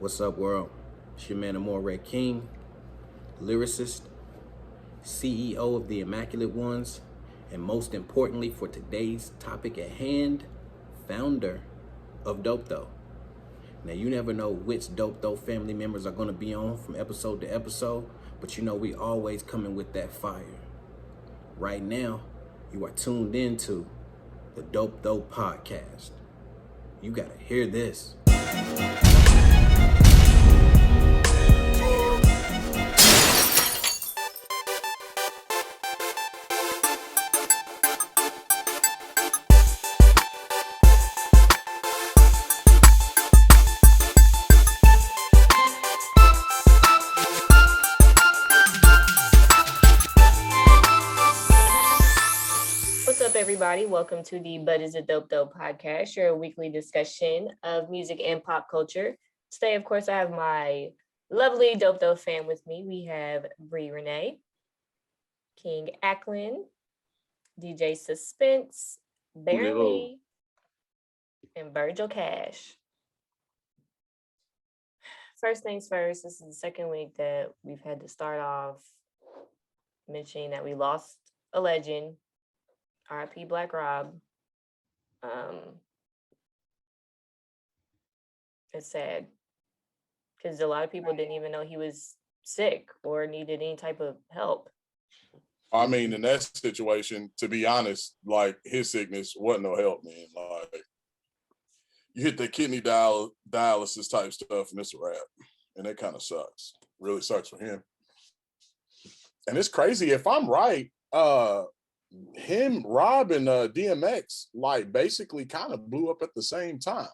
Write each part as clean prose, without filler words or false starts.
What's up, world? It's your man, Amore Red King, lyricist, CEO of the Immaculate Ones, and most importantly for today's topic at hand, founder of Dope Though. Now, you never know which Dope Though family members are going to be on from episode to episode, but you know we always coming with that fire. Right now, you are tuned into the Dope Though podcast. You gotta hear this. Everybody, welcome to the But Is It Dope Though podcast, your weekly discussion of music and pop culture. Today, of course, I have my lovely Dope Though fan with me. We have Bree Renee, King Ackland, DJ Suspense, Baron Lee, and Virgil Cash. First things first, this is the second week that we've had to start off mentioning that we lost a legend. R.I.P. Black Rob. It's sad because a lot of people didn't even know he was sick or needed any type of help. I mean, in that situation, to be honest, like his sickness wasn't no help, man. Like you hit the kidney dialysis type stuff, and it's a wrap, and that kind of sucks. Really sucks for him. And it's crazy. If I'm right, him, Rob, and DMX like basically kind of blew up at the same time,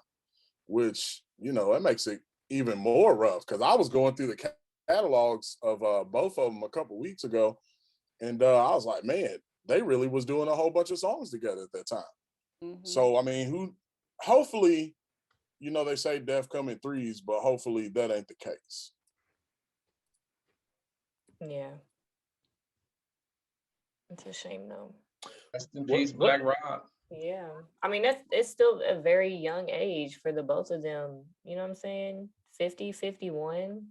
which, you know, that makes it even more rough because I was going through the catalogs of both of them a couple weeks ago, and I was like, man, they really was doing a whole bunch of songs together at that time. Mm-hmm. So I mean, hopefully, you know, they say death come in threes, but hopefully that ain't the case. Yeah. It's a shame, though. Rest in peace, Black Rob. Yeah. I mean, it's still a very young age for the both of them. You know what I'm saying? 50, 51.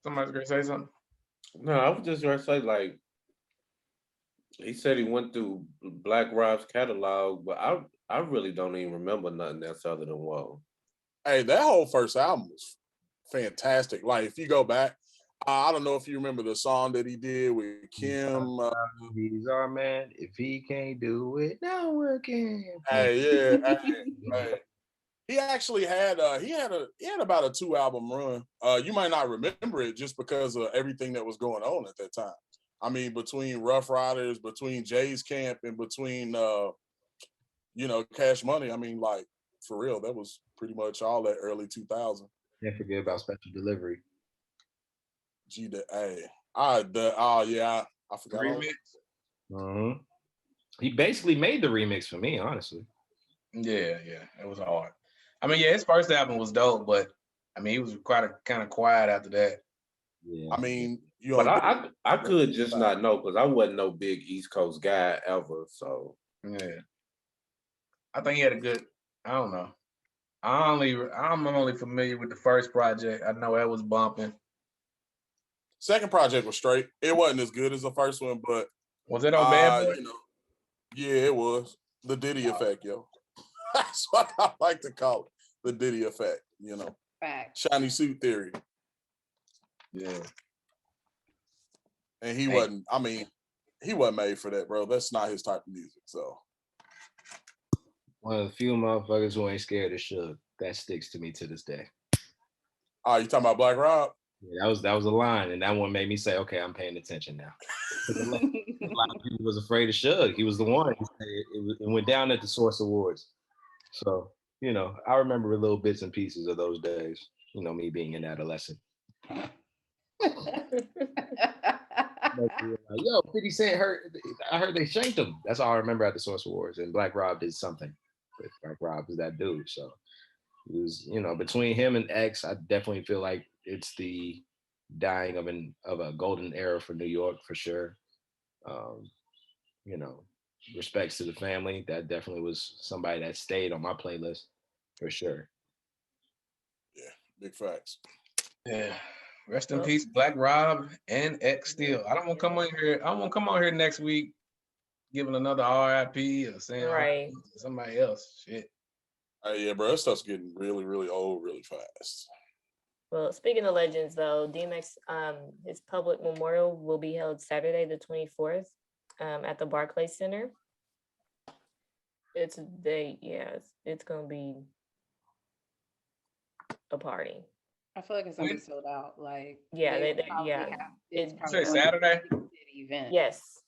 Somebody's going to say something? No, I was just going to say, like, he said he went through Black Rob's catalog, but I really don't even remember nothing else other than Whoa. Hey, that whole first album was fantastic. Like, if you go back, I don't know if you remember the song that he did with Kim. He's our man. If he can't do it, no one can. Hey, yeah. hey. He actually had he had about a 2-album run. You might not remember it just because of everything that was going on at that time. I mean, between Rough Riders, between Jay's Camp, and between you know, Cash Money. I mean, like, for real, that was pretty much all that early 2000. Can't forget about Special Delivery. I forgot. Remix. Mm-hmm. He basically made the remix for me, honestly. Yeah, it was hard. I mean, yeah, his first album was dope, but I mean, he was kind of quiet after that. Yeah. I mean, you but know, I could just not know because I wasn't no big East Coast guy ever. So yeah, I think he had a good. I don't know. I'm only familiar with the first project. I know that was bumping. Second project was straight. It wasn't as good as the first one, but was it on Bad Boy? You know, yeah, it was the Diddy effect, yo. That's what I like to call it, the Diddy effect. You know, Fact. Shiny suit theory. Yeah, and he wasn't. I mean, he wasn't made for that, bro. That's not his type of music. So, one of the few motherfuckers who ain't scared of Suge. That sticks to me to this day. Oh, you talking about Black Rob? Yeah, that was a line, and that one made me say, "Okay, I'm paying attention now." A lot of people was afraid of Suge. He was the one. It went down at the Source Awards. So, you know, I remember little bits and pieces of those days. You know, me being an adolescent. Yo, 50 Cent I heard they shanked him. That's all I remember at the Source Awards. And Black Rob did something. But Black Rob is that dude. So it was, you know, between him and X, I definitely feel like it's the dying of a golden era for New York for sure. You know, respects to the family. That definitely was somebody that stayed on my playlist for sure. Big facts. Yeah. Rest in Well- peace, Black Rob and X Steel. I don't want to come on here. I won't come on here next week giving another RIP or saying Right. RIP to somebody else. Shit. Yeah, bro, that stuff's getting really, really old really fast. Well, speaking of legends, though, DMX, his public memorial will be held Saturday, the 24th, at the Barclays Center. It's gonna be a party. I feel like it's gonna be sold out. Like, Yeah, they they- probably yeah. have- it's It- probably Say going to be Saturday? a big city event Yes.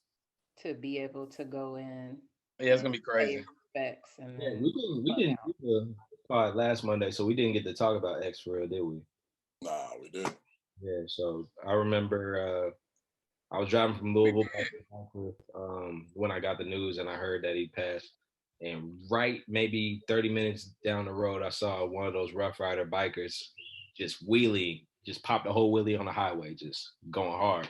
to be able to go in. Yeah, it's gonna be pay crazy. respects and Yeah, then we didn't do the pod last Monday, so we didn't get to talk about X for real, did we? Nah, we did. Yeah, so I remember I was driving from Louisville back to Frankfurt, when I got the news and I heard that he passed. And right maybe 30 minutes down the road, I saw one of those Rough Rider bikers just wheelie, just popped the whole wheelie on the highway, just going hard.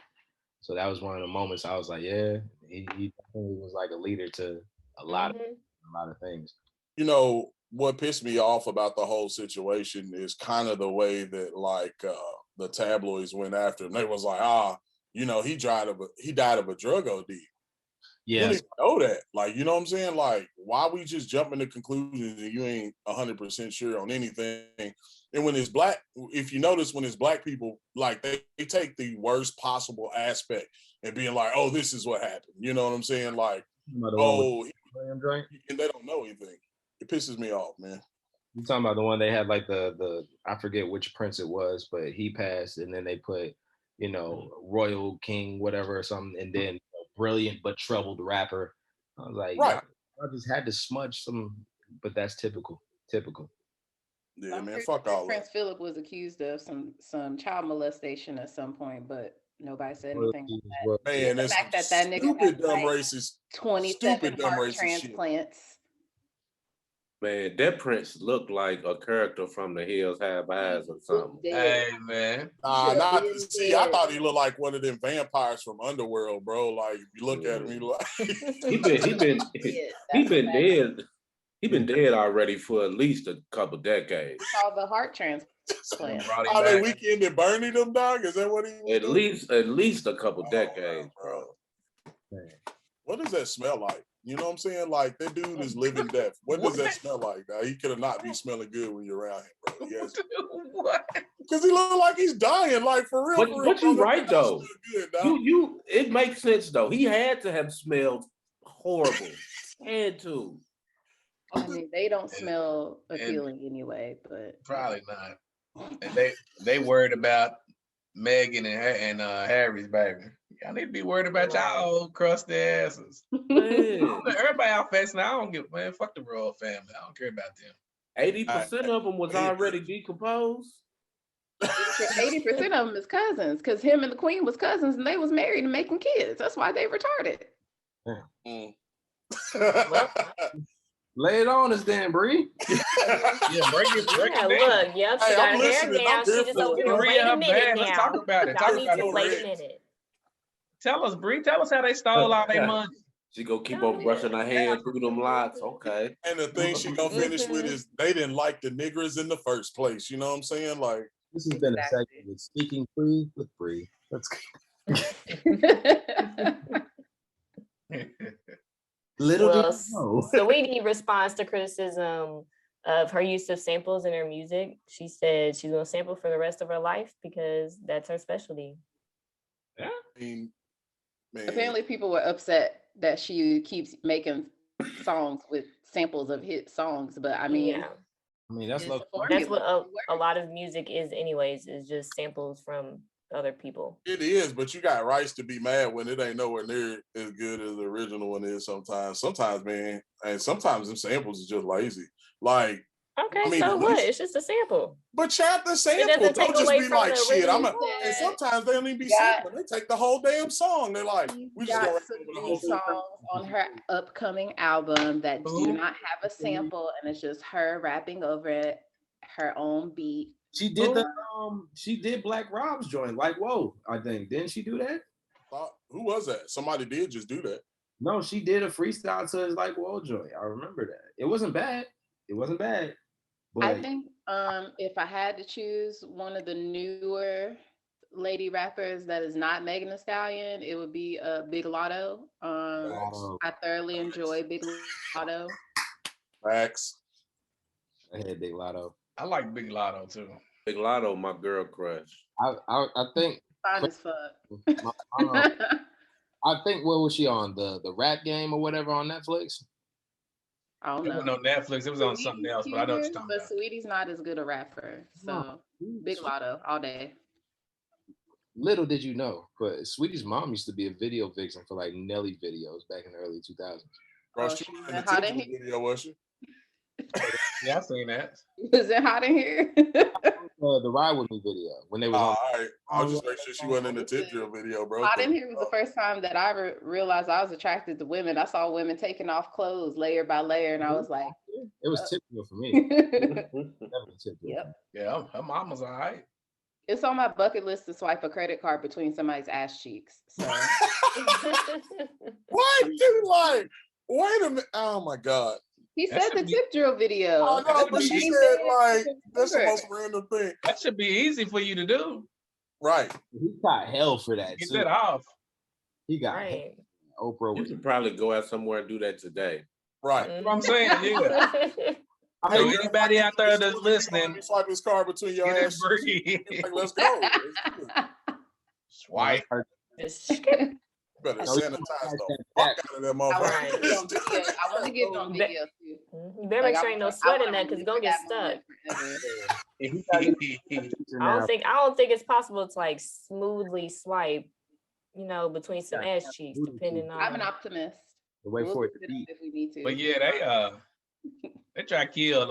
So that was one of the moments I was like, yeah, he definitely was like a leader to a lot of things. You know, what pissed me off about the whole situation is kind of the way that like the tabloids went after him. They was like, you know, he died of a drug OD. You don't Yes. even know that. Like, you know what I'm saying? Like, why we just jumping to conclusions and you ain't 100% sure on anything? And when it's black, if you notice, when it's black people, like they take the worst possible aspect and being like, oh, this is what happened. You know what I'm saying? Like, and they don't know anything. It pisses me off, man. You talking about the one they had like the I forget which prince it was, but he passed and then they put, you know, Royal King, whatever or something, and then brilliant but troubled rapper. I was like, Right. I just had to smudge some, but that's typical. Yeah, I'm man, pretty fuck sure all that. Prince Philip was accused of some child molestation at some point, but nobody said anything about that. Man, The that's fact that nigga stupid, got dumb, like racist, 27 stupid, dumb, heart racist shit. transplants. Man, that Prince looked like a character from The Hills Have Eyes or something. Hey, man. Not to see. I thought he looked like one of them vampires from Underworld, bro. Like if you look at him, he look like He been dead. He been dead already for at least a couple decades. All the heart transplants. Oh, that weekend at Bernie them, dog? Is that what he was doing? At least a couple decades, bro. What does that smell like? You know what I'm saying? Like that dude is living death. What does that smell like? Now he could have not be smelling good when you're around him, bro. Yes. What? Because he look like he's dying, like for real. But you bro. right That though. good, dog. You it makes sense though. He had to have smelled horrible. Had to. I mean, they don't smell appealing anyway, but Probably not. And they worried about Meghan and Harry's baby. Y'all need to be worried about y'all old crusty asses. Everybody out facing. I don't give, man. Fuck the royal family. I don't care about them. 80% of them was already decomposed. 80% of them is cousins, because him and the queen was cousins and they was married and making kids. That's why they retarded. Lay it on us then, Bree. Yeah, break it down. Look, yep, she got her hair down. She just over here. Wait a minute now. Let's talk about it. Y'all need to wait a minute. Tell us, Bree. Tell us how they stole all their money. She gonna keep on brushing her hand through them locks. Okay. And the thing she gonna finish with is they didn't like the niggers in the first place. You know what I'm saying? Like this has been a segment with Speaking Free with Bree. Let's go. So we need response to criticism of her use of samples in her music. She said she's gonna sample for the rest of her life because that's her specialty. Yeah. I mean, man. Apparently people were upset that she keeps making songs with samples of hit songs, but I mean, yeah. I mean that's what a lot of music is anyways, is just samples from other people. It is, but you got rights to be mad when it ain't nowhere near as good as the original one is sometimes. Sometimes, man, and sometimes them samples is just lazy. Like, okay, I mean, so what? It's just a sample. But chat the sample. Don't just be like shit. And sometimes they don't even be sampling. They take the whole damn song. They're like, we just go right over the whole songs on her upcoming album that do not have a sample, and it's just her rapping over it, her own beat. She did she did Black Rob's joint, like whoa, I think. Didn't she do that? Who was that? Somebody did just do that. No, she did a freestyle to his Like Whoa joint. I remember that. It wasn't bad. But I think If I had to choose one of the newer lady rappers that is not Megan Thee Stallion, it would be Big Lotto. Facts. I thoroughly enjoy Big Lotto. Facts. I had Big Lotto. I like Big Lotto too. Big Lotto, my girl crush. I think Fine as fuck. I think what was she on the rap game or whatever on Netflix? I don't It wasn't know. on Netflix. It was on something else, but I know what you're talking But about. Sweetie's not as good a rapper. So Big Lotto all day. Little did you know, but Sweetie's mom used to be a video vixen for like Nelly videos back in the early 2000s. Bro, Oh, she she was was in in the Hot in Tiffany video, was she? Yeah, I seen that. Was it hot in here? The Ride With Me video when they was on. All right. I was just making sure she wasn't in the tip drill video, bro. Hot in here was the first time that I realized I was attracted to women. I saw women taking off clothes layer by layer, and I was like, It was typical for me. Definitely typical. "Yep." Yeah, her mom was all right. It's on my bucket list to swipe a credit card between somebody's ass cheeks. So What, dude? Like, wait a minute. Oh my God. he That said the should be- tip drill video. I know, but she said like that's the most random thing. That should be easy for you to do. Right. He got hell for that. Get too. that off. He got Right. hell. Oprah You was could probably go out somewhere and do that today. Right. That's what I'm saying, yeah. So Hey, anybody out there that's You listening, swipe his card between your get it ass. free. Like, let's go. Let's do it. Swipe. Just skip. Better No, sanitize the fuck out of them I motherfuckers. want to get it on video too. You better make sure ain't no sweat in that because it's gonna get stuck. I don't think it's possible to like smoothly swipe, between some ass cheeks, depending on. I'm an optimist. The way We'll for it look to it up beat. if we need to. But yeah, they try to kill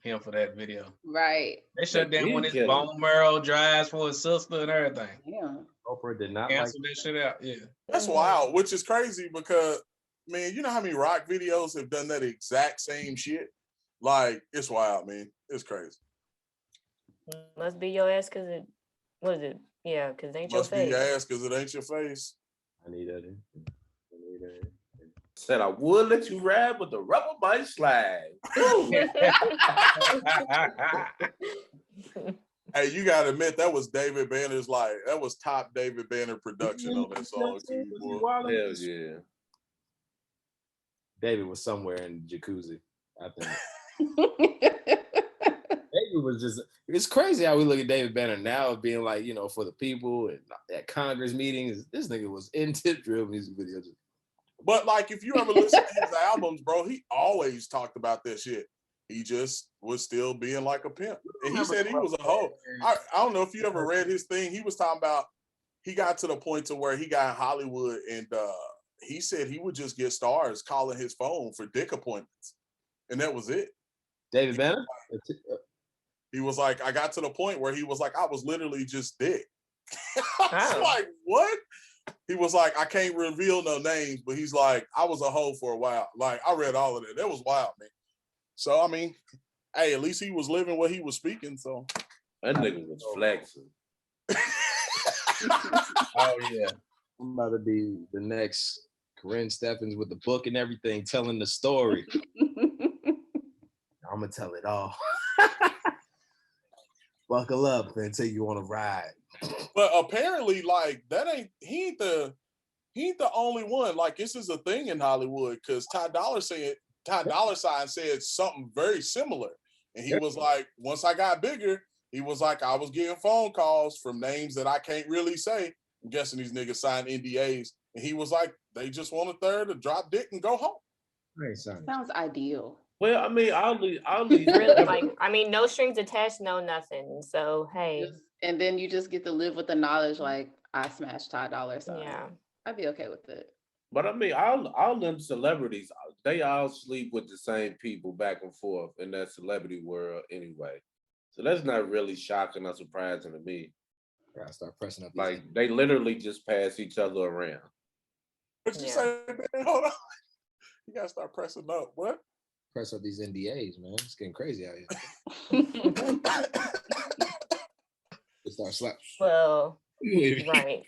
him for that video. Right. They shut They down did when his kill him. bone marrow drives for his sister and everything. Yeah. Oprah did not like. Cancel that shit out. Yeah. That's wild, which is crazy because, man, you know how many rock videos have done that exact same shit? Like, it's wild, man. It's crazy. Must be your ass because it. What is it? Yeah, because it ain't Must your be face. your ass because it ain't your face. I need that. Said I would let you ride, but the rubber might slide. Hey, you gotta admit that was David Banner's that was top David Banner production on that song too, boy. Hell yeah. David was somewhere in the jacuzzi, I think. David was just, it's crazy how we look at David Banner now of being like, for the people and at Congress meetings. This nigga was in tip drill music videos. But like, if you ever listen to his albums, bro, he always talked about that shit. He just was still being like a pimp. And he said he was a hoe. I don't know if you ever read his thing. He was talking about, he got to the point to where he got in Hollywood and he said he would just get stars calling his phone for dick appointments. And that was it. David Banner? He was like, I got to the point where he was like, I was literally just dick. I was Wow. like, what? He was like, I can't reveal no names, but he's like, I was a hoe for a while. Like, I read all of that. That was wild, man. So, I mean, hey, at least he was living what he was speaking, so. That nigga was flexing. Oh yeah. I'm about to be the next Corinne Stephens with the book and everything, telling the story. I'm gonna tell it all. Buckle up and take you on a ride. But apparently, like, he ain't the only one. Like, this is a thing in Hollywood because Ty Dolla $ign said something very similar. And he was like, once I got bigger, he was like, I was getting phone calls from names that I can't really say. I'm guessing these niggas signed NDAs. And he was like, they just want a third to drop dick and go home. Sounds ideal. Well, I mean, I'll leave. Really, no strings attached, no nothing. So hey, And then you just get to live with the knowledge, like, I smashed Ty Dolla $ign. yeah. I'd be okay with it. But I mean, all them celebrities, they all sleep with the same people back and forth in that celebrity world anyway. So that's not really shocking or surprising to me. Gotta start pressing up. Like, they literally just pass each other around. What you say, man? Hold on. You gotta start pressing up. What? Press up these NDAs, man. It's getting crazy out here. Start slapping. Well, right.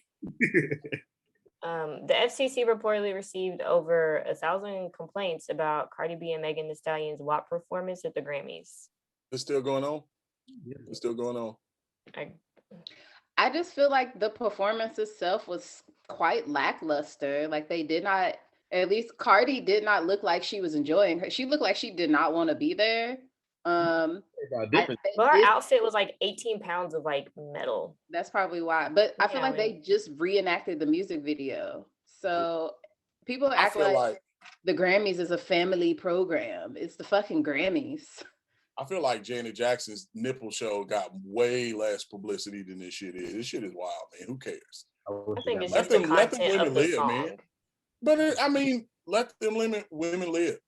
The FCC reportedly received over 1,000 complaints about Cardi B and Megan Thee Stallion's WAP performance at the Grammys. It's still going on. Yeah. It's still going on. I just feel like the performance itself was quite lackluster. Like they did not, at least Cardi did not look like she was enjoying her. She looked like she did not want to be there. About I different. think But her this- outfit was like 18 pounds of like metal. that's probably why. But I feel Yeah, like I they just reenacted the music video. So people I act feel like like the Grammys is a family program. It's the fucking Grammys. I feel like Janet Jackson's nipple show got way less publicity than this shit is. This shit is wild, man. Who cares? I think it's Let just the them- let them content women of the live, song. man. But I mean, let them women live.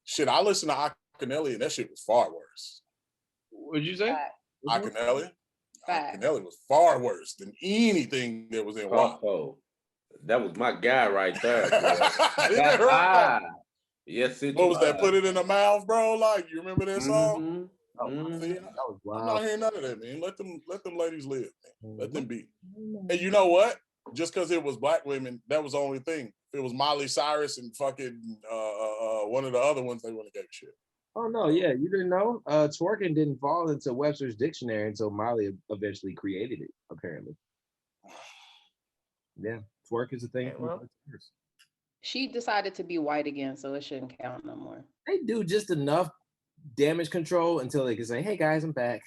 Shit, I listened to Akinelli and that shit was far worse. What'd you say? Akinelli Fact. was far worse than anything that was in WAP. Oh, that was my guy right there. Yeah, right. Yes, it What was that? Put it in the mouth, bro. Like, you remember that song? See, That was I'm wild. not hearing none of that, man. Let them ladies live, man. Let them be. Mm-hmm. And you know what? Just because it was black women, that was the only thing. If it was Miley Cyrus and fucking one of the other ones, they wouldn't have gave a shit. Oh no, yeah, you didn't know? Twerking didn't fall into Webster's dictionary until Miley eventually created it, apparently. Yeah, twerk is a thing. Okay, well. She decided to be white again, so it shouldn't count no more. They do just enough damage control until they can say, "Hey guys, I'm back,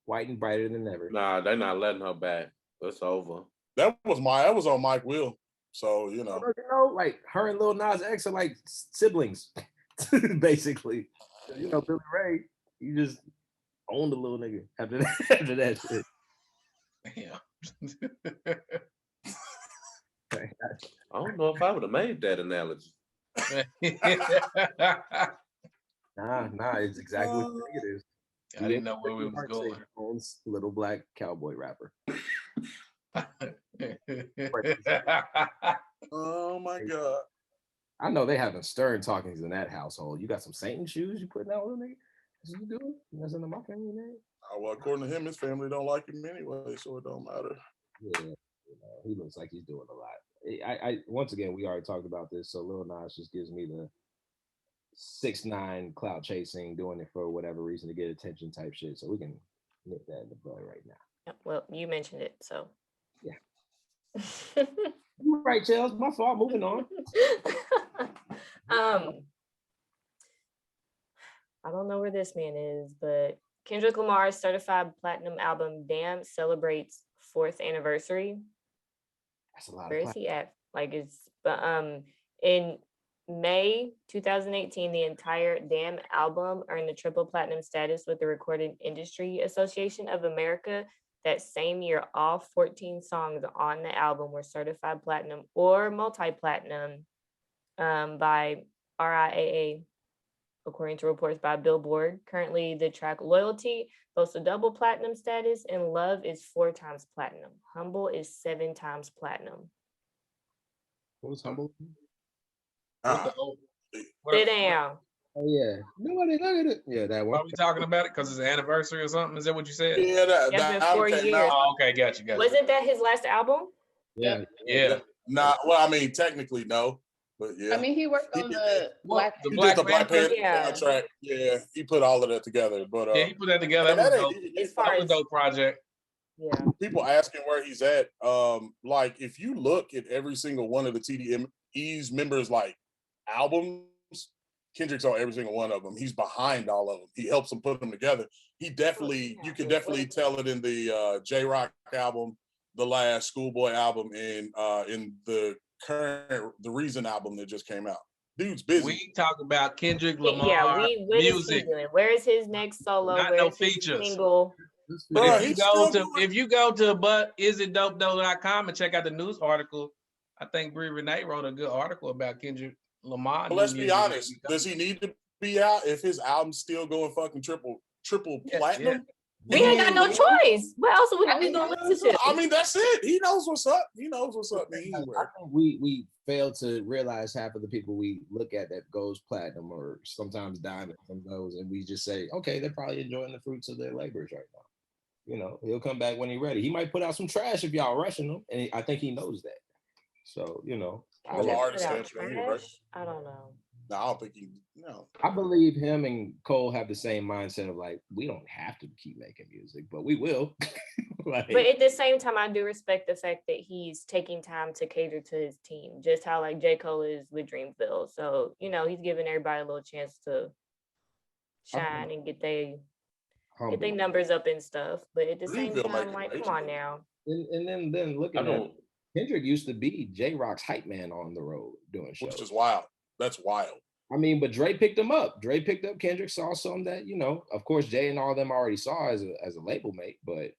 white and brighter than ever." Nah, they're not letting her back. It's over. That was on Mike Will. So, you know. You know, like her and Lil Nas X are like siblings, basically. You know, Billy Ray, he just owned the little nigga after that shit. Yeah. I don't know if I would have made that analogy. Nah, it's exactly what you think it is. I didn't know where we was going. Owns little black cowboy rapper. Oh my God. I know they having stern talkings in that household. You got some Satan shoes you putting out, little nigga? That's what you doing? That's in my family, man. Well, according to him, his family don't like him anyway, so it don't matter. Yeah, he looks like he's doing a lot. I once again, we already talked about this, so Lil Nas just gives me the 6ix9ine clout chasing, doing it for whatever reason to get attention type shit. So we can nip that in the bud right now. Yep, well, you mentioned it, so. Yeah. You're right, Chels. My fault. Moving on. I don't know where this man is, but Kendrick Lamar's certified platinum album "Damn" celebrates 4th anniversary. That's a lot. Where is he at? Like in May 2018, the entire Damn album earned the triple platinum status with the Recording Industry Association of America. That same year, all 14 songs on the album were certified platinum or multi-platinum by RIAA, according to reports by Billboard. Currently, the track "Loyalty" boasts a double platinum status, and "Love" is 4 times platinum. "Humble" is 7 times platinum. What was Humble? Sit down. Oh yeah. Nobody look at it. Yeah, that one. Are we talking about it because it's an anniversary or something? Is that what you said? Yeah, It's been 4 came years. out. Oh, okay, got you. Wasn't that his last album? Yeah. Yeah. Nah, well, I mean, technically no, but yeah. I mean, he worked on the Black. The he Black did the Black Panther? Panther Yeah. soundtrack. Yeah, he put all of that together. But Yeah, he put that together. that That was ain't- dope. As far That was as a dope project. yeah, people asking where he's at. Like if you look at every single one of the TDE's members' like albums, Kendrick's on every single one of them. He's behind all of them. He helps them put them together. He definitely, you can definitely tell it in the J-Rock album, the last Schoolboy album, and in the Reason album that just came out. Dude's busy. We talk about Kendrick Lamar yeah. What is he music. doing? Where is his next solo? Not Where no is his features. single? But Bruh, if you he's go still to doing- if you go to butisiddopedope.com and check out the news article, I think Brie Renee wrote a good article about Kendrick Lamar. But let's be honest. Does he need to be out if his album's still going fucking triple platinum? We ain't got no choice. What else are we gonna listen to? I mean, that's it. He knows what's up. He knows what's up, man. I think we fail to realize half of the people we look at that goes platinum or sometimes diamond from those, and we just say, okay, they're probably enjoying the fruits of their labors right now. You know, he'll come back when he's ready. He might put out some trash if y'all rushing him, and I think he knows that. So, you know, Well, Check artist it out. said for you, right? I don't know. No, I don't think he. No, I believe him and Cole have the same mindset of like, we don't have to keep making music, but we will. But at the same time, I do respect the fact that he's taking time to cater to his team, just how like J. Cole is with Dreamville. So, he's giving everybody a little chance to shine and get their numbers up and stuff. But at the same Dreamville time, making like, great come on shit. now. And then look at that. Kendrick used to be J-Rock's hype man on the road doing shows. Which is wild. That's wild. I mean, but Dre picked him up. Dre picked up Kendrick, saw some that, of course, Jay and all of them already saw as a label mate, but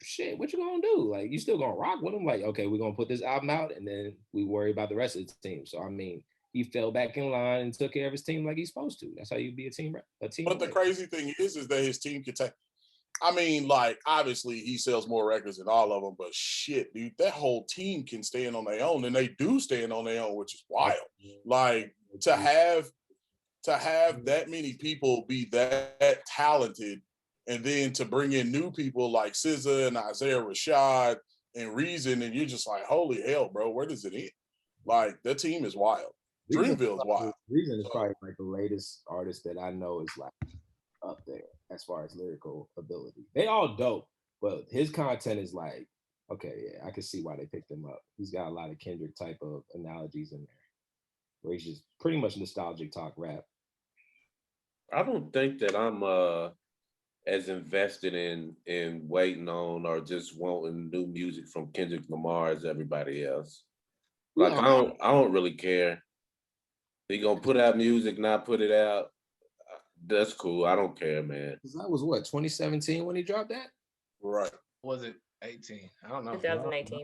shit, what you gonna do? Like, you still gonna rock with him? Like, okay, we're gonna put this album out and then we worry about the rest of the team. So, I mean, he fell back in line and took care of his team like he's supposed to. That's how you be a team. But the crazy thing is that his team can take. I mean, like, obviously he sells more records than all of them, but shit, dude, that whole team can stand on their own, and they do stand on their own, which is wild. Like, to have that many people be that talented, and then to bring in new people like SZA and Isaiah Rashad and Reason, and you're just like, holy hell, bro, where does it end? Like, that team is wild. Dreamville's wild. Reason is probably like the latest artist that I know is like up there as far as lyrical ability. They all dope, but his content is like, okay, yeah, I can see why they picked him up. He's got a lot of Kendrick type of analogies in there, where he's just pretty much nostalgic talk rap. I don't think that I'm as invested in waiting on or just wanting new music from Kendrick Lamar as everybody else. Like, I don't really care. He gonna put out music, not put it out. That's cool. I don't care, man. That was what, 2017 when he dropped that? Right. Was it 18? I don't know. 2018.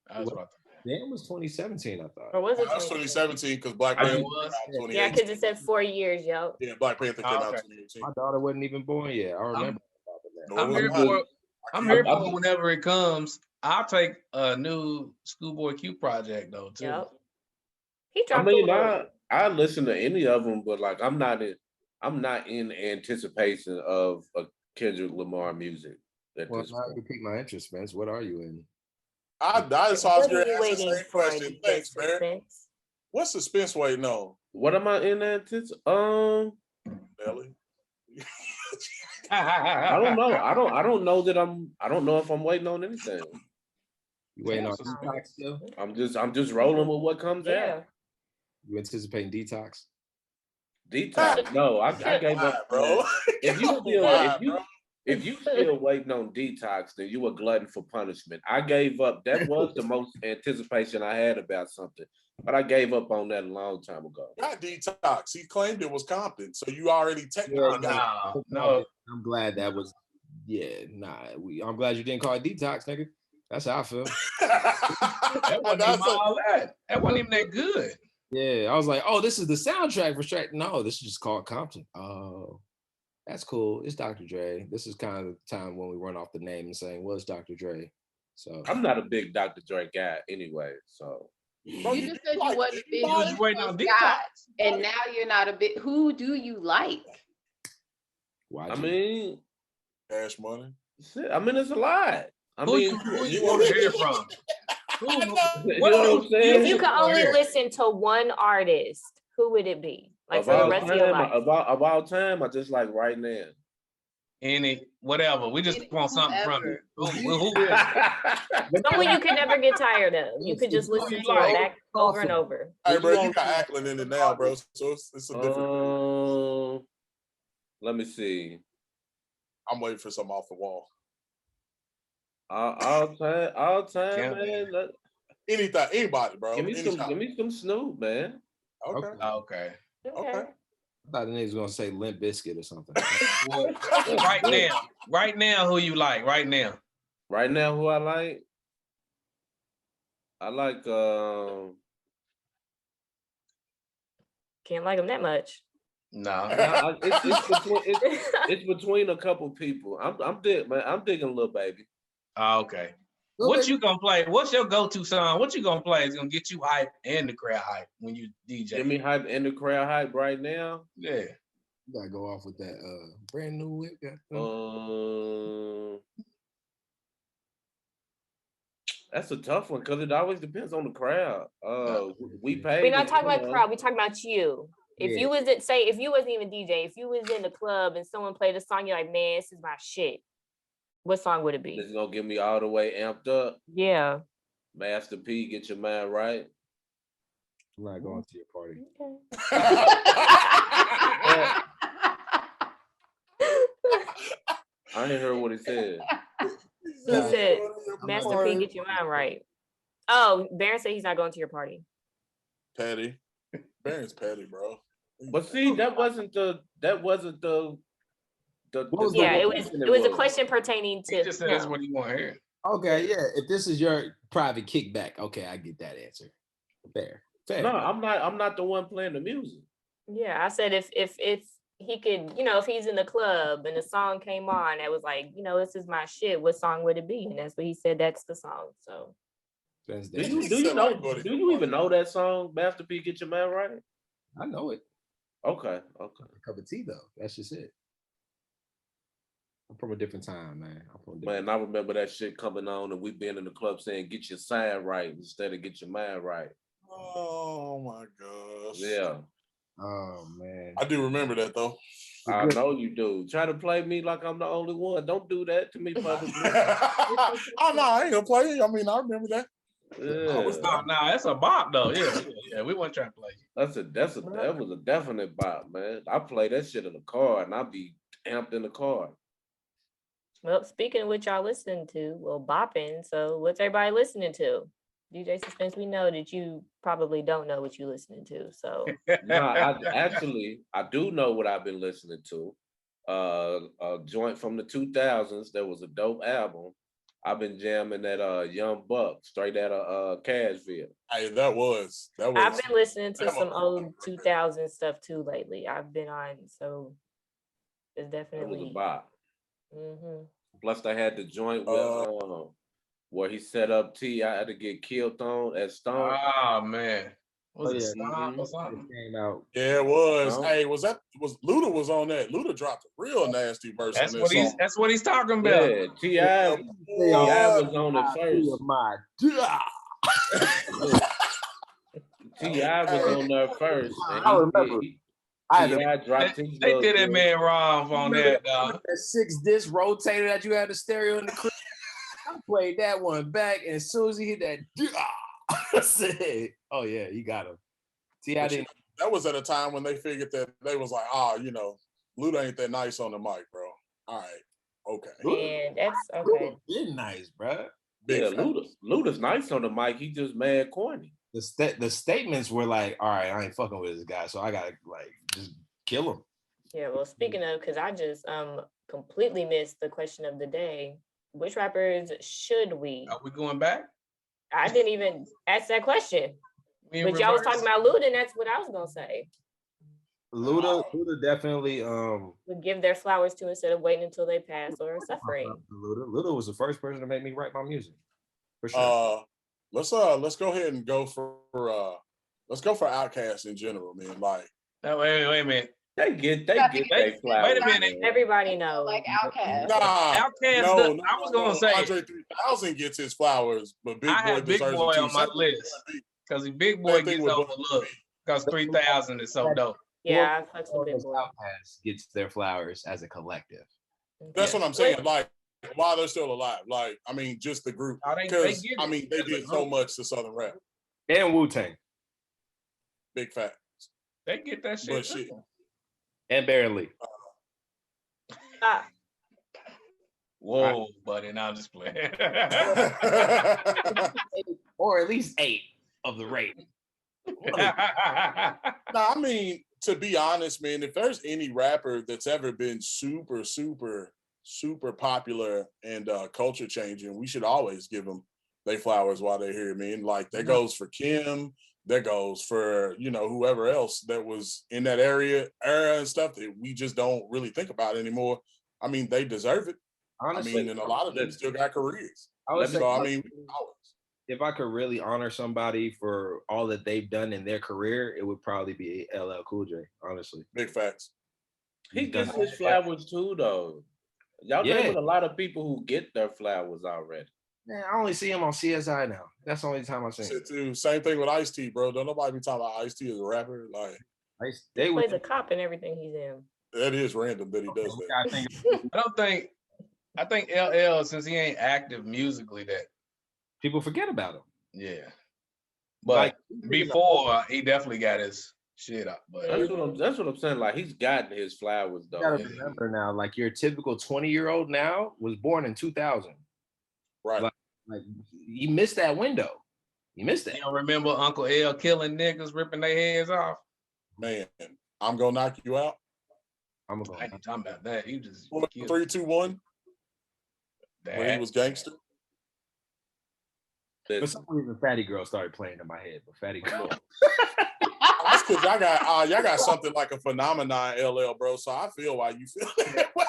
That's what I thought. Yeah, it was 2017, I thought. Or was it? That was 2017 because Black Panther came out 2018. Yeah, because it said 4 years, yo. Yeah, Black Panther came out 2018. My daughter wasn't even born yet. I remember. I'm here for whenever it comes. I'll take a new Schoolboy Q project though too. Yep. He dropped. I mean, I listen to any of them, but like I'm not in anticipation of a Kendrick Lamar music. Well, now you piqued my interest, Spence. What are you in? I just was going to ask the same question. Thanks, man. What's suspense waiting on? What am I in anticipation? Nelly. I don't know. I don't know that I don't know if I'm waiting on anything. You waiting on Detox still? I'm just rolling with what comes out. You anticipating Detox? Detox? No, I gave up, bro. If you still waiting on Detox, then you a glutton for punishment. I gave up. That was the most anticipation I had about something, but I gave up on that a long time ago. Not Detox. He claimed it was Compton, so you already technically got it. No. I'm glad that was. Yeah, nah. I'm glad you didn't call it Detox, nigga. That's how I feel. That wasn't even that good. Yeah, I was like, oh, this is the soundtrack for Shrek. No, this is just called Compton. Oh, that's cool. It's Dr. Dre. This is kind of the time when we run off the name and saying, well, it's Dr. Dre. So I'm not a big Dr. Dre guy anyway. So you just said you wasn't big. You was waiting on Detox, and now you're not a bit. Who do you like? I mean, Cash Money. I mean, it's a lot. Who you want to hear from? You know what I'm saying? If you could only listen to one artist, who would it be? Like for the rest of your life? Of all time, I just like right now. Whatever. We just want something from you. Who Someone you could never get tired of. You could just listen to it back over and over. Hey, bro, you got Ackland in it now, bro. So it's a different. Let me see. I'm waiting for something off the wall. All time, man. Anything, anybody, bro. Give me some Snoop, man. Okay. I thought the nigga was gonna say Limp Bizkit or something. Right now, who you like? Right now, who I like? I like. Can't like him that much. No, it's between a couple people. I'm digging Lil Baby. Okay. What you gonna play? What's your go-to song? What you gonna play? It's gonna get you hype and the crowd hype when you DJ. Get me hype and the crowd hype right now. Yeah. You gotta go off with that brand new whip. That's a tough one because it always depends on the crowd. We pay. We're not talking about crowd. We're talking about you. If you was if you wasn't even DJ, if you was in the club and someone played a song, you're like, man, this is my shit. What song would it be? This is gonna get me all the way amped up. Yeah. Master P, Get Your Mind Right. I'm not going to your party. I ain't heard what he said. He said, Master P, get your mind right. Oh, Baron said he's not going to your party. Petty. Baron's petty, bro. But see, that wasn't the Yeah, it was a question pertaining to He just said that's what you want to hear. Okay, yeah. If this is your private kickback, okay, I get that answer. Fair. No, I'm not the one playing the music. Yeah, I said if he could, if he's in the club and the song came on that was like, this is my shit, what song would it be? And that's what he said, that's the song. So do you even know that song, Master P, Get Your Mind Right? I know it. Okay. A cup of tea though. That's just it. I'm from a different time, man. Man, I remember that shit coming on and we been in the club saying get your sign right instead of get your mind right. Oh my gosh. Yeah. Oh man. I do remember that though. I know you do. Try to play me like I'm the only one. Don't do that to me, publicly. Oh no, I ain't gonna play. I mean, I remember that. Yeah. No, that's a bop though. Yeah. We weren't trying to play. That was a definite bop, man. I play that shit in the car and I be amped in the car. well, speaking of what y'all listening to, bopping. So what's everybody listening to? DJ Suspense, we know that you probably don't know what you're listening to. So No, I do know what I've been listening to. A joint from the 2000s. There was a dope album. I've been jamming that Young Buck straight out of Cashville. Hey, that was. I've been listening to some old 2000 stuff too lately. I've been on, so it's definitely It was a bop. Mm-hmm. Plus, they had the joint with where he set up T. I had to get killed on at Stone. Oh man. Was it Stone or something? It came out. Yeah, it was. No. Hey, was Luda was on that? Luda dropped a real nasty verse. That's on what that song. that's what he's talking about. Yeah, T.I. was on it first. T.I. was on there first. I remember. T.I. dropped his They did that man wrong on that, dog. That 6-disc rotator that you had the stereo in the crib. I played that one back, and as soon as he hit that, I said, "Oh yeah, you got him." See, I didn't. That was at a time when they figured that they was like, Luda ain't that nice on the mic, bro. All right, okay. And that's okay. Been nice, bro. Yeah, Luda's nice on the mic. He just mad corny. The statements were like, "All right, I ain't fucking with this guy, so I gotta just kill him." Yeah. Well, speaking of, because I just completely missed the question of the day. Which rappers should we? Are we going back? I didn't even ask that question. But y'all was talking about Luda, and that's what I was gonna say. Luda definitely Would give their flowers to instead of waiting until they pass or are suffering. Luda was the first person to make me write my music. For sure. Let's go ahead and go for Outkast in general, man. Like, Wait a minute. They get their flowers. Wait a minute. Everybody knows. Like Outkast. Outkast. No, I was gonna say Andre 3000 gets his flowers, but Big I Boy had Big deserves Boy it too. on my list because Big Boy gets overlooked because 3000 is so dope. Yeah, I fucks with Big Boy. Outkast gets their flowers as a collective. That's what I'm saying. Like, while they're still alive, like, I mean, just the group, because they did so much to Southern rap. And Wu-Tang. Big facts. They get that shit. But shit. And Baron Lee. Whoa, buddy, now I'm just playing. Or at least 8 of the rating. I mean, to be honest, man, if there's any rapper that's ever been super, super, super popular and culture changing, we should always give them their flowers while they're here, man. Like, that goes for Kim. That goes for, whoever else that was in that era and stuff that we just don't really think about anymore. I mean, they deserve it. Honestly, and a lot of them still got careers. If I could really honor somebody for all that they've done in their career, it would probably be LL Cool J, honestly. Big facts. He gets his flowers too, though. Y'all deal with a lot of people who get their flowers already. Man, I only see him on CSI now. That's the only time I see him. Same thing with Ice-T, bro. Don't nobody be talking about Ice-T as a rapper. Like, They He was. plays a cop in everything he's in. That is random that he does that. I think LL, since he ain't active musically, that people forget about him. Yeah, but before he definitely got his shit up. But that's what I'm saying. Like he's gotten his flowers though. You gotta remember now, like your typical 20-year-old now was born in 2000. Right. Like you missed that window. You missed that. You don't remember Uncle L killing niggas, ripping their heads off? Man, I'm gonna knock you out. I ain't talking about that. You just 3, 2, 1. When he was gangster. For some reason, Fatty Girl started playing in my head, but Fatty Girl. That's because y'all got something like a phenomenon, LL, bro. So I feel why you feel that way.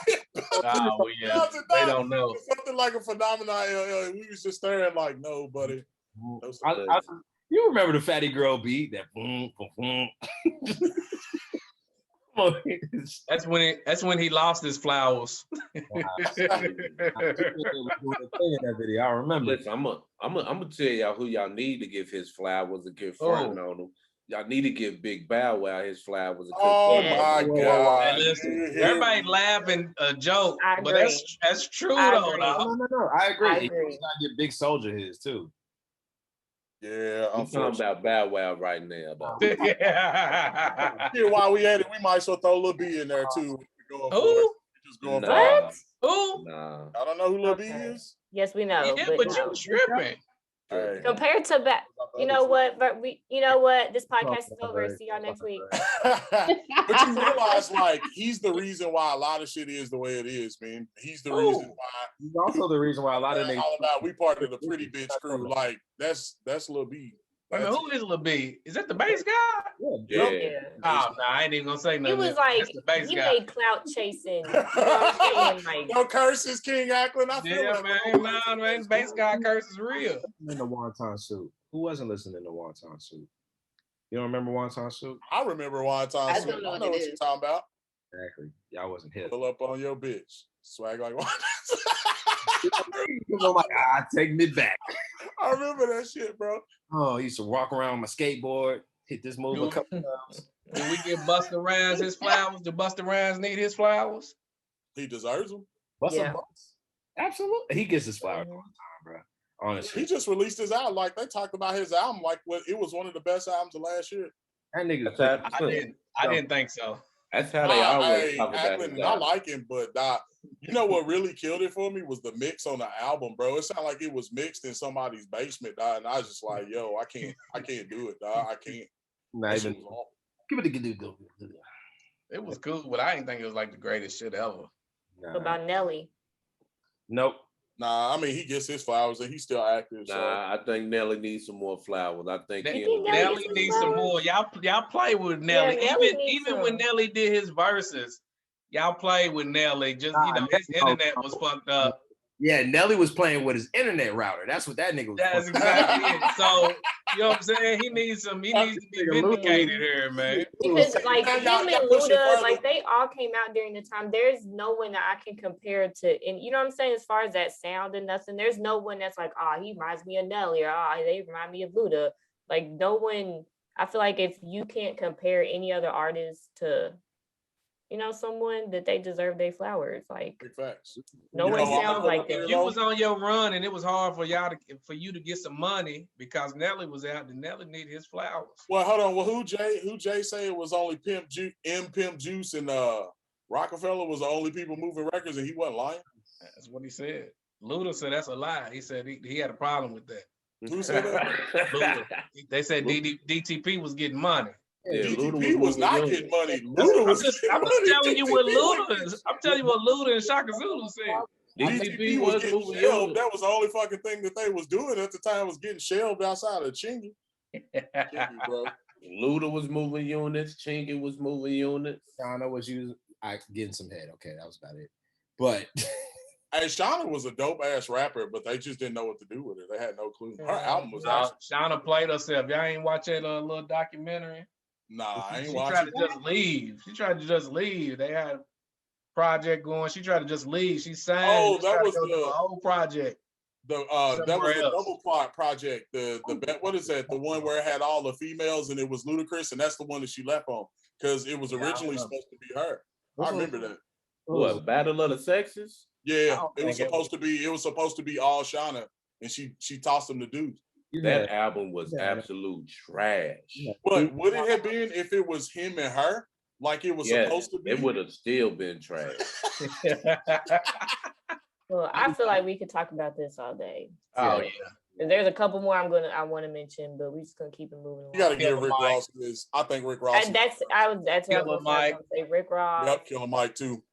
Oh yeah, they don't know. Something like a phenomenon, LL. We was just staring like, no, buddy. You remember the Fatty Girl beat? That boom, boom, boom. That's when he lost his flowers. That video, I remember. Listen, I'm gonna tell y'all who y'all need to give his flowers and give fronting on him. Y'all need to give Big Bow Wow his flowers. Oh my God! Hey, listen, everybody laughing a joke, but that's true though. No. I agree. He gotta give Big Soldier his too. Yeah, I'm talking about Bow Wow right now, though. Yeah, while we at it, we might as well throw Lil B in there too. Who? Just going what? Who? Nah. I don't know who Lil B is. Yes, we know. Yeah, but you tripping. Hey. Compared to that, you know what? But you know what? This podcast is over. See y'all next week. But you realize, like, he's the reason why a lot of shit is the way it is, man. He's the reason why. He's also the reason why a lot of niggas. All about we part of the pretty bitch crew. Like that's Lil B. Wait a minute, who is Lil B? Is that the bass guy? Yeah. Oh no, I ain't even gonna say nothing. He was like, he made clout chasing. You know what I'm saying? Like, no curses, King Ackland. I feel yeah, man. Man, bass guy curse is real. In the wonton suit. Who wasn't listening to wonton suit? You don't remember wonton suit? I remember wonton suit. I know what you're talking about. Exactly. Y'all wasn't hip. Pull up on your bitch. Swag like wonton. Oh my God, take me back. I remember that shit, bro. Oh, I used to walk around with my skateboard, hit this move a couple times. Did we give Busta Rhymes his flowers? Do Busta Rhymes need his flowers? He deserves them. Absolutely. He gets his flowers all the time, bro. Honestly. He just released his album. Like, they talked about his album like it was one of the best albums of last year. That nigga. I didn't think so. That's how they always talk about Ackland, I like him, but you know what really killed it for me was the mix on the album, bro. It sounded like it was mixed in somebody's basement, dog, and I was just like, yo, I can't do it, dog. I can't. Not even. Give it a go. It was cool, but I didn't think it was like the greatest shit ever. What about Nelly? Nope. Nah, I mean, he gets his flowers and he's still active. So. I think Nelly needs some more flowers. I think Nelly needs some more. Y'all play with Nelly. Yeah, even when Nelly did his verses, y'all played with Nelly. Just his internet was fucked up. Yeah, Nelly was playing with his internet router. That's what that nigga was. That's exactly it. So you know what I'm saying? He needs to be vindicated here, man. Because like him and Luda, like they all came out during the time. There's no one that I can compare to, and you know what I'm saying, as far as that sound and nothing. There's no one that's like, he reminds me of Nelly, or they remind me of Luda. Like no one. I feel like if you can't compare any other artist to, you know, someone that they deserve their flowers. Like big facts. No one sounds like that. If you was on your run and it was hard for you to get some money because Nelly was out, then Nelly needed his flowers. Well, hold on. Well, who Jay say it was only Pimp Juice and Rockefeller was the only people moving records and he wasn't lying? That's what he said. Luda said that's a lie. He said he had a problem with that. Who said that? Luda. They said DTP was getting money. Yeah, DTP was not getting money. Luda was I'm just telling you what Luda is. I'm telling you what Luda and Shaka Zulu said. DTP was getting shelved. That was the only fucking thing that they was doing at the time was getting shelved outside of Chingy. Bro. Luda was moving units. Chingy was moving units. Shauna was getting some head. Okay, that was about it. But hey, Shauna was a dope ass rapper, but they just didn't know what to do with it. They had no clue. Her album was awesome. Shauna played herself. Y'all ain't watch that little documentary? Nah, I ain't watching. watching. She tried to just leave. They had a project going. She tried to just leave. She sang. Oh, that was the whole project. That was the double plot project. The what is that? The one where it had all the females and it was Ludacris, and that's the one that she left on. because it was originally supposed to be her. I remember that. What, Battle of the Sexes? Yeah, it was supposed to be. It was supposed to be all Shauna, and she tossed him to dudes. That album was absolute trash. But would it have been if it was him and her, like it was supposed to be? It would have still been trash. Well, I feel like we could talk about this all day. Oh yeah. And there's a couple more I want to mention, but we're just gonna keep it moving. You got to give Rick Ross this. I think Rick Ross. That's what I was gonna say. Rick Ross. Yep, Killer Mike too.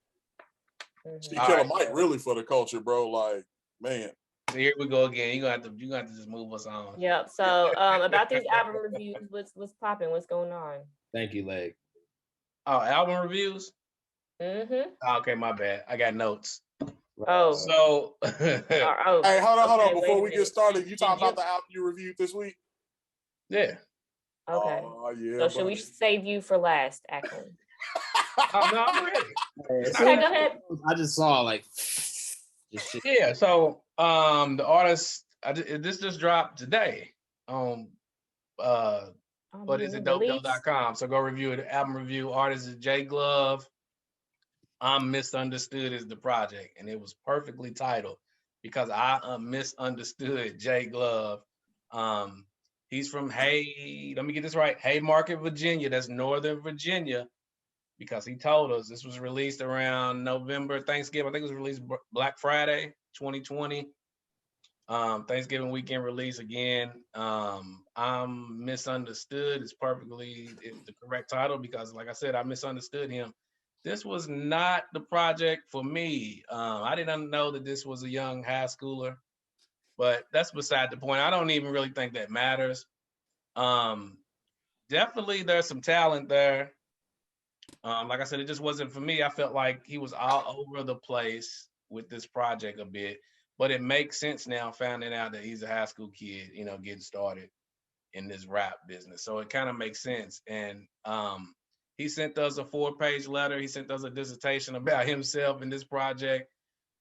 Mm-hmm. See, Killer Mike really for the culture, bro. Like, man. So here we go again. You're gonna have to just move us on. Yep. So about these album reviews, what's popping? What's going on? Thank you, Leg. Oh, album reviews? Mm-hmm. Oh, okay, my bad. I got notes. Oh. So Hey, hold on. Before we get started, you talking about the album you reviewed this week? Yeah. Okay. Oh, yeah. So should we save you for last, Ackland? Oh, no, I'm ready. Okay, go ahead. I just saw like Yeah, so the artist this just dropped today on what is it, dope.com. So go review it. Album review. Artist is Jay Glove. I'm Misunderstood is the project, and it was perfectly titled because I misunderstood Jay Glove. He's from let me get this right, Haymarket, Virginia. That's Northern Virginia, because he told us this was released around November, Thanksgiving. I think it was released Black Friday, 2020. Thanksgiving weekend release again. I'm Misunderstood is perfectly the correct title because, like I said, I misunderstood him. This was not the project for me. I didn't know that this was a young high schooler, but that's beside the point. I don't even really think that matters. Definitely there's some talent there. Like I said, it just wasn't for me. I felt like he was all over the place with this project a bit, but it makes sense now finding out that he's a high school kid, getting started in this rap business. So it kind of makes sense. And he sent us a 4-page letter. He sent us a dissertation about himself in this project,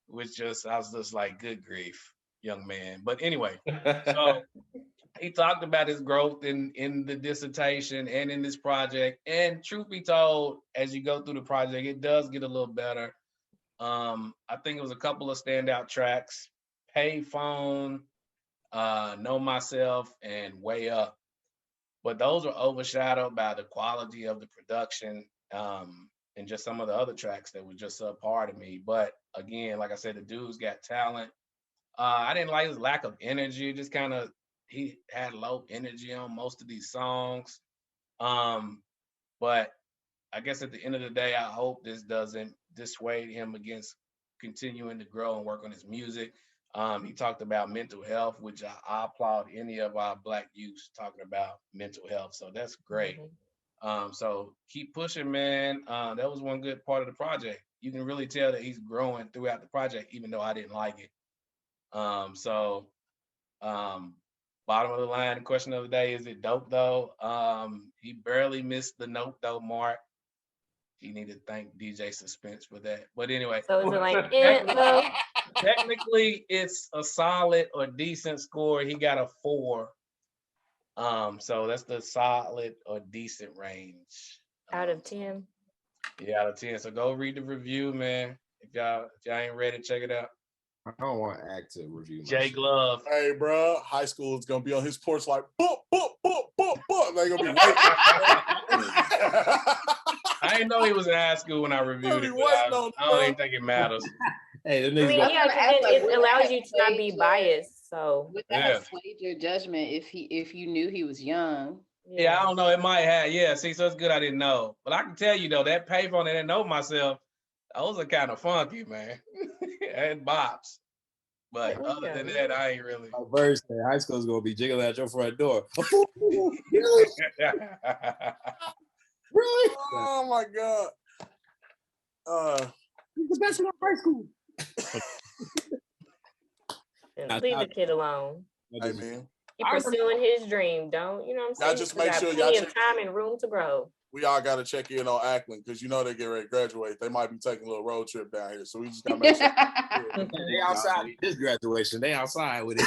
which I was just like, good grief, young man. But anyway, so he talked about his growth in the dissertation and in this project. And truth be told, as you go through the project, it does get a little better. I think it was a couple of standout tracks, Payphone, Know Myself, and Way Up. But those were overshadowed by the quality of the production and just some of the other tracks that were just subpar to me. But again, like I said, the dude's got talent. I didn't like his lack of energy. Just kind of, he had low energy on most of these songs. But I guess at the end of the day, I hope this doesn't dissuade him against continuing to grow and work on his music. He talked about mental health, which I applaud any of our Black youth talking about mental health. So that's great. So keep pushing, man. That was one good part of the project. You can really tell that he's growing throughout the project, even though I didn't like it. Bottom of the line, the question of the day, is it dope though? He barely missed the note though mark. He needed to thank DJ Suspense for that. But anyway. So is it like, technically it's a solid or decent score. He got a 4. So that's the solid or decent range. Out of 10? Yeah, out of 10. So go read the review, man. If y'all ain't ready, check it out. I don't want Act to review. Jay Glove. Hey, bro, high school is gonna be on his porch like, boop, boop, boop, boop, boop. They gonna be waiting. I didn't know he was in high school when I reviewed it. I don't even think it matters. Hey, I mean, yeah, it allows you to not be biased. So would that have swayed your judgment if you knew he was young? Yeah, I don't know. It might have. Yeah, see, so it's good I didn't know. But I can tell you though, that Payphone and Know Myself, those are kind of funky, man. And bops. But other than that, I ain't really. My verse said high school's gonna be jiggling at your front door. Really? Oh my God. He's the best one in high school. Leave the kid alone. Hey, man. Keep pursuing his dream. Don't, you know what I'm saying? Y'all just make sure y'all plenty of time and room to grow. We all got to check in on Ackland because they get ready to graduate. They might be taking a little road trip down here, so we just got to make sure. They outside this graduation. They outside with it.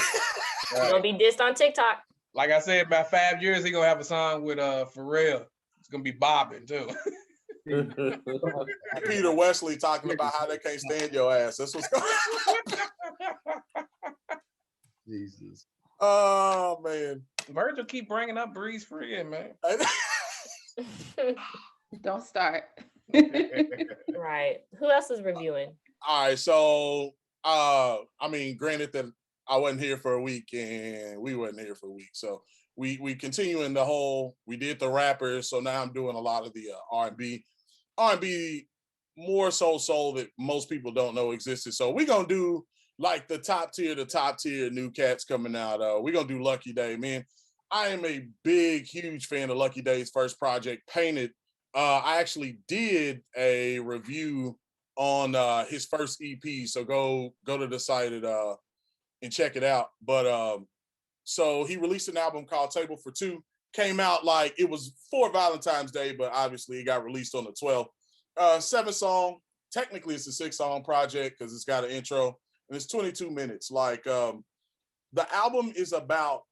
You're gonna be dissed on TikTok. Like I said, about 5 years, he gonna have a song with Pharrell. It's gonna be bobbing too. Peter Wesley talking about how they can't stand your ass. That's what's going on. Jesus. Oh man. Virgil keep bringing up Breeze Free, man. Don't start. Right. Who else is reviewing? All right, so I mean, granted that I wasn't here for a week and we wasn't here for a week, so we continuing the whole. We did the rappers, so now I'm doing a lot of the R&B more so soul that most people don't know existed. So we're gonna do like the top tier new cats coming out. We're gonna do Lucky Day, man. I am a huge fan of Lucky Day's first project, Painted. I actually did a review on his first EP, so go to the site and check it out. But so he released an album called Table for Two. Came out like it was for Valentine's Day, but obviously it got released on the 12th. 7-song, technically it's a 6-song project because it's got an intro and it's 22 minutes. Like the album is about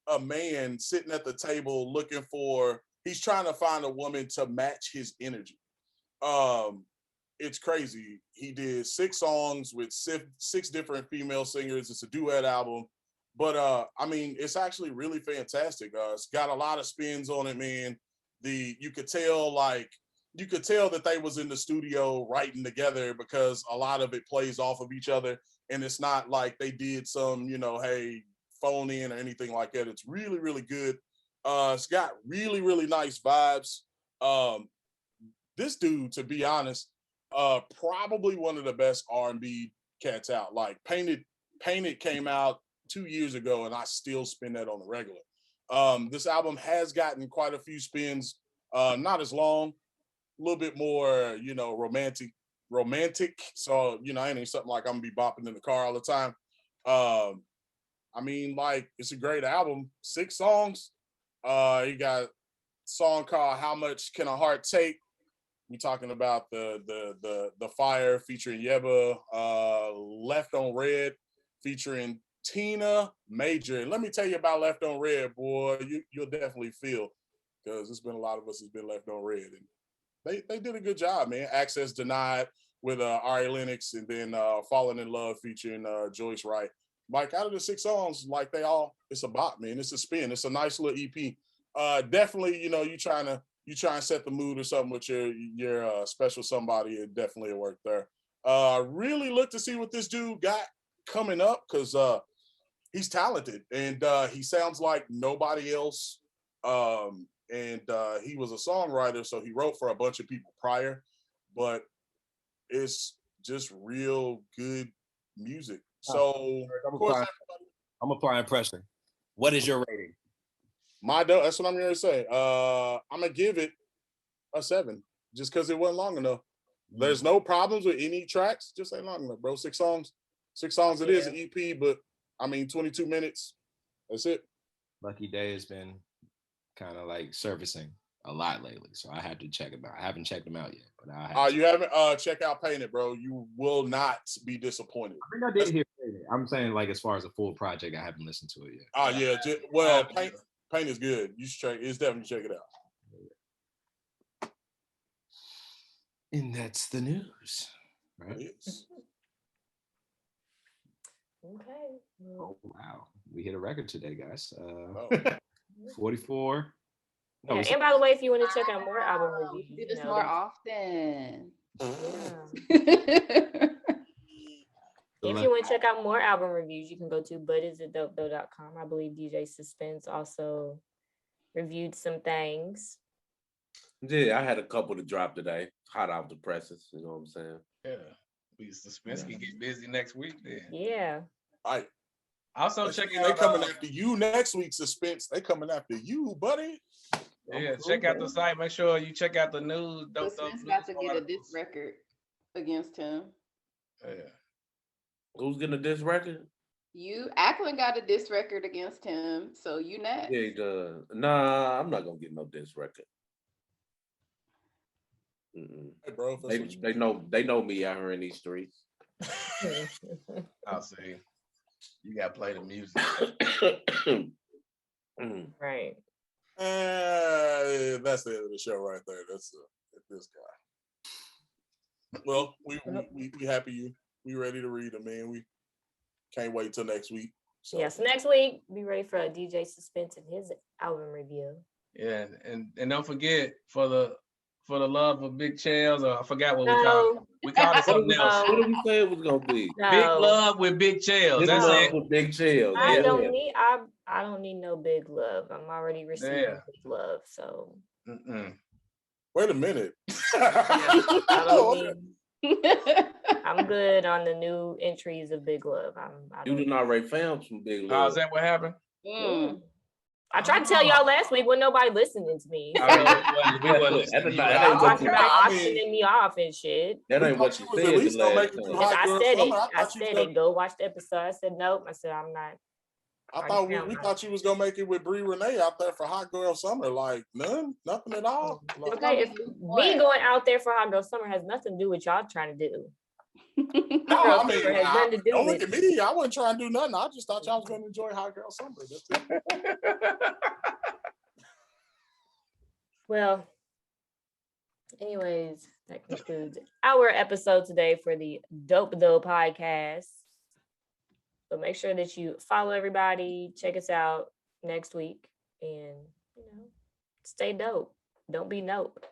a man sitting at the table looking for, he's trying to find a woman to match his energy. It's crazy. He did 6 songs with 6 different female singers. It's a duet album. But I mean, it's actually really fantastic. It's got a lot of spins on it, man. You could tell that they was in the studio writing together because a lot of it plays off of each other, and it's not like they did some, hey, phone in or anything like that. It's really, really good. It's got really, really nice vibes. This dude, to be honest, probably one of the best R&B cats out. Like Painted came out 2 years ago, and I still spin that on the regular. This album has gotten quite a few spins, not as long, a little bit more, romantic. So, it ain't something like I'm gonna be bopping in the car all the time. I mean, like, it's a great album. 6 songs. You got a song called How Much Can a Heart Take? We talking about the Fire featuring Yeba, Left on Red featuring Tina Major. And let me tell you about Left on Red, boy. You'll definitely feel, because there's been a lot of us who's been left on red. And they did a good job, man. Access Denied with Ari Lennox, and then Falling in Love featuring Joyce Wright. Like, out of the 6 songs, like, it's a bop, man. It's a spin. It's a nice little EP. Definitely, you try and set the mood or something with your special somebody, it definitely worked there. Really look to see what this dude got coming up, because he's talented and he sounds like nobody else. And he was a songwriter, so he wrote for a bunch of people prior, but it's just real good music. So I'm applying pressure. What is your rating? That's what I'm going to say. I'm going to give it a 7, just because it wasn't long enough. There's no problems with any tracks, just ain't long enough, bro. 6 songs. It is an EP, but I mean, 22 minutes. That's it. Lucky Day has been kind of like surfacing a lot lately, so I had to check him out. I haven't checked him out yet, but you haven't check out Painted, bro. You will not be disappointed. I think I did hear Painted. I'm saying, like, as far as a full project, I haven't listened to it yet. Well, Paint is good. You should definitely check it out. And that's the news, right? Yes. Okay. Oh wow, we hit a record today, guys. 44. No, and by the way, if you want to check out more album reviews, do this more often. Yeah. If you want to check out more album reviews, you can go to butisitdopethough.com. I believe DJ Suspense also reviewed some things. Yeah, I had a couple to drop today, hot off the presses. You know what I'm saying? Yeah. Suspense can get busy next week then. Yeah. All right. Also, check out. They coming after you next week, Suspense. They coming after you, buddy. Yeah, check out the site. Make sure you check out the news. Suspense about to get a diss record against him. Yeah. Who's getting a diss record? You, Ackland got a diss record against him, so you next. Yeah, he does. Nah, I'm not gonna get no diss record. Hey, bro, they know me out here in these streets. I'll see. You gotta play the music. Right. That's the end of the show right there. That's this guy. Well, we happy we ready to read them, man. We can't wait till next week. So. Yes, next week, be ready for a DJ Suspense and his album review. Yeah, and don't forget for the love of Big Chels, or I forgot what we called it. We called it something else. What did we say it was gonna be? No. Big love with Big Chels. Big That's love it. with Big Chels. I don't need no big love. I'm already receiving big love, so. Wait a minute. I'm good on the new entries of Big Love. You did not already found some Big Oh, love. is that what happened? I tried to tell y'all last week when nobody listening to me. I mean, we wasn't listening. That Talking about auctioning me off and shit. That ain't what you said the last time. I said it. Go watch the episode. I said nope. I said I'm not. I thought we thought you was gonna make it with Bree Renee out there for Hot Girl Summer. Like nothing at all. Like, okay, if me going out there for Hot Girl Summer has nothing to do with y'all trying to do. No, I mean, don't look at me. I wasn't trying to do nothing. I just thought y'all was gonna enjoy Hot Girl Summer. That's it. Well, anyways, that concludes our episode today for the Dope Though podcast. So make sure that you follow everybody, check us out next week, and stay dope. Don't be nope.